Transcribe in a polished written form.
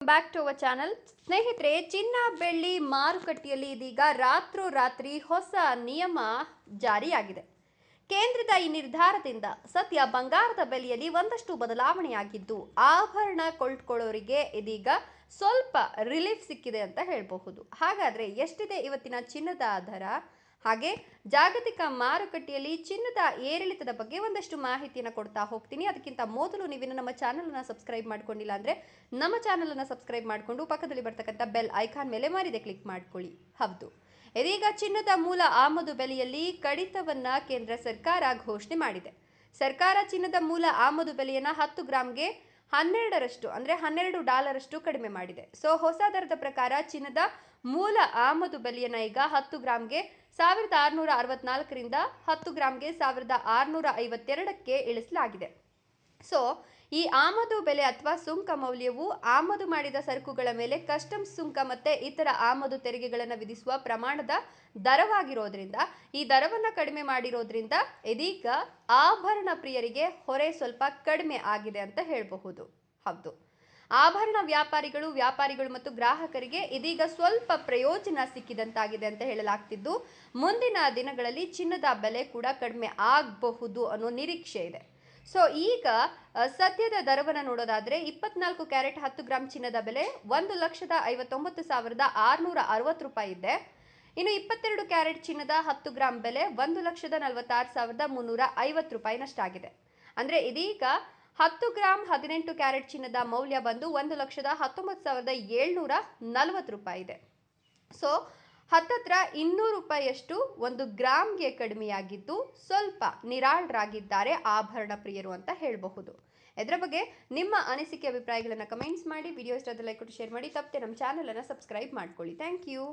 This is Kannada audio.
Back to our channel. ಸ್ನೇಹಿತರೆ, ಚಿನ್ನ ಬೆಳ್ಳಿ ಮಾರುಕಟ್ಟೆಯಲ್ಲಿ ಇದೀಗ ರಾತ್ರೋರಾತ್ರಿ ಹೊಸ ನಿಯಮ ಜಾರಿಯಾಗಿದೆ. ಕೇಂದ್ರದ ಈ ನಿರ್ಧಾರದಿಂದ ಸದ್ಯ ಬಂಗಾರದ ಬೆಲೆಯಲ್ಲಿ ಒಂದಷ್ಟು ಬದಲಾವಣೆಯಾಗಿದ್ದು, ಆಭರಣ ಕೊಳ್ಳುವವರಿಗೆ ಇದೀಗ ಸ್ವಲ್ಪ ರಿಲೀಫ್ ಸಿಕ್ಕಿದೆ ಅಂತ ಹೇಳಬಹುದು. ಹಾಗಾದ್ರೆ ಎಷ್ಟಿದೆ ಇವತ್ತಿನ ಚಿನ್ನದ ದರ, ಹಾಗೆ ಜಾಗತಿಕ ಮಾರುಕಟ್ಟೆಯಲ್ಲಿ ಚಿನ್ನದ ಏರಿಳಿತದ ಬಗ್ಗೆ ಒಂದಷ್ಟು ಮಾಹಿತಿಯನ್ನು ಕೊಡ್ತಾ ಹೋಗ್ತೀನಿ. ಅದಕ್ಕಿಂತ ಮೊದಲು ನೀವು ನಮ್ಮ ಚಾನಲನ್ನು ಸಬ್ಸ್ಕ್ರೈಬ್ ಮಾಡ್ಕೊಂಡಿಲ್ಲ ಅಂದರೆ ನಮ್ಮ ಚಾನಲನ್ನು ಸಬ್ಸ್ಕ್ರೈಬ್ ಮಾಡಿಕೊಂಡು ಪಕ್ಕದಲ್ಲಿ ಬರ್ತಕ್ಕಂಥ ಬೆಲ್ ಐಕಾನ್ ಮೇಲೆ ಮರಿದೆ ಕ್ಲಿಕ್ ಮಾಡ್ಕೊಳ್ಳಿ. ಹೌದು, ಇದೀಗ ಚಿನ್ನದ ಮೂಲ ಆಮದು ಬೆಲೆಯಲ್ಲಿ ಕಡಿತವನ್ನ ಕೇಂದ್ರ ಸರ್ಕಾರ ಘೋಷಣೆ ಮಾಡಿದೆ. ಸರ್ಕಾರ ಚಿನ್ನದ ಮೂಲ ಆಮದು ಬೆಲೆಯನ್ನು 10 ಗ್ರಾಂಗೆ 12ರಷ್ಟು ಅಂದರೆ $12 ಕಡಿಮೆ ಮಾಡಿದೆ. ಸೊ ಹೊಸ ದರದ ಪ್ರಕಾರ ಚಿನ್ನದ ಮೂಲ ಆಮದು ಬೆಲೆಯನ್ನು ಈಗ 10 ಗ್ರಾಂಗೆ 1664ರಿಂದ 10 ಗ್ರಾಂಗೆ 1652ಕ್ಕೆ ಇಳಿಸಲಾಗಿದೆ. ಸೊ ಈ ಆಮದು ಬೆಲೆ ಅಥವಾ ಸುಂಕ ಮೌಲ್ಯವು ಆಮದು ಮಾಡಿದ ಸರಕುಗಳ ಮೇಲೆ ಕಸ್ಟಮ್ಸ್ ಸುಂಕ ಮತ್ತೆ ಇತರ ಆಮದು ತೆರಿಗೆಗಳನ್ನು ವಿಧಿಸುವ ಪ್ರಮಾಣದ ದರವಾಗಿರೋದ್ರಿಂದ ಈ ದರವನ್ನು ಕಡಿಮೆ ಮಾಡಿರೋದ್ರಿಂದ ಇದೀಗ ಆಭರಣ ಪ್ರಿಯರಿಗೆ ಹೊರೆ ಸ್ವಲ್ಪ ಕಡಿಮೆ ಆಗಿದೆ ಅಂತ ಹೇಳಬಹುದು. ಹೌದು, ಆಭರಣ ವ್ಯಾಪಾರಿಗಳು ಮತ್ತು ಗ್ರಾಹಕರಿಗೆ ಇದೀಗ ಸ್ವಲ್ಪ ಪ್ರಯೋಜನ ಸಿಕ್ಕಿದಂತಾಗಿದೆ ಅಂತ ಹೇಳಲಾಗ್ತಿದ್ದು, ಮುಂದಿನ ದಿನಗಳಲ್ಲಿ ಚಿನ್ನದ ಬೆಲೆ ಕೂಡ ಕಡಿಮೆ ಆಗಬಹುದು ಅನ್ನೋ ನಿರೀಕ್ಷೆ ಇದೆ. ಸೊ ಈಗ ಸದ್ಯದ ದರವನ್ನು ನೋಡೋದಾದ್ರೆ 24 ಕ್ಯಾರೆಟ್ 10 ಗ್ರಾಂ ಚಿನ್ನದ ಬೆಲೆ $1,59,660 ಇದೆ. ಇನ್ನು 22 ಕ್ಯಾರೆಟ್ ಚಿನ್ನದ 10 ಗ್ರಾಂ ಬೆಲೆ $1,46,350ನಷ್ಟಾಗಿದೆ. ಅಂದ್ರೆ ಇದೀಗ 10 ಗ್ರಾಂ 18 ಕ್ಯಾರೆಟ್ ಚಿನ್ನದ ಮೌಲ್ಯ ಬಂದು $1,19,740 ಇದೆ. ಸೊ ಹತ್ತತ್ರ $200 ಒಂದು ಗ್ರಾಮ್ಗೆ ಕಡಿಮೆಯಾಗಿದ್ದು ಸ್ವಲ್ಪ ನಿರಾಳರಾಗಿದ್ದಾರೆ ಆಭರಣ ಪ್ರಿಯರು ಅಂತ ಹೇಳಬಹುದು. ಇದರ ಬಗ್ಗೆ ನಿಮ್ಮ ಅನಿಸಿಕೆ ಅಭಿಪ್ರಾಯಗಳನ್ನು ಕಮೆಂಟ್ಸ್ ಮಾಡಿ. ವಿಡಿಯೋ ಇಷ್ಟ ಆದರೆ ಲೈಕ್ ಕೊಟ್ಟು ಶೇರ್ ಮಾಡಿ. ತಪ್ಪದೆ ನಮ್ಮ ಚಾನಲನ್ನು ಸಬ್ಸ್ಕ್ರೈಬ್ ಮಾಡ್ಕೊಳ್ಳಿ. Thank you.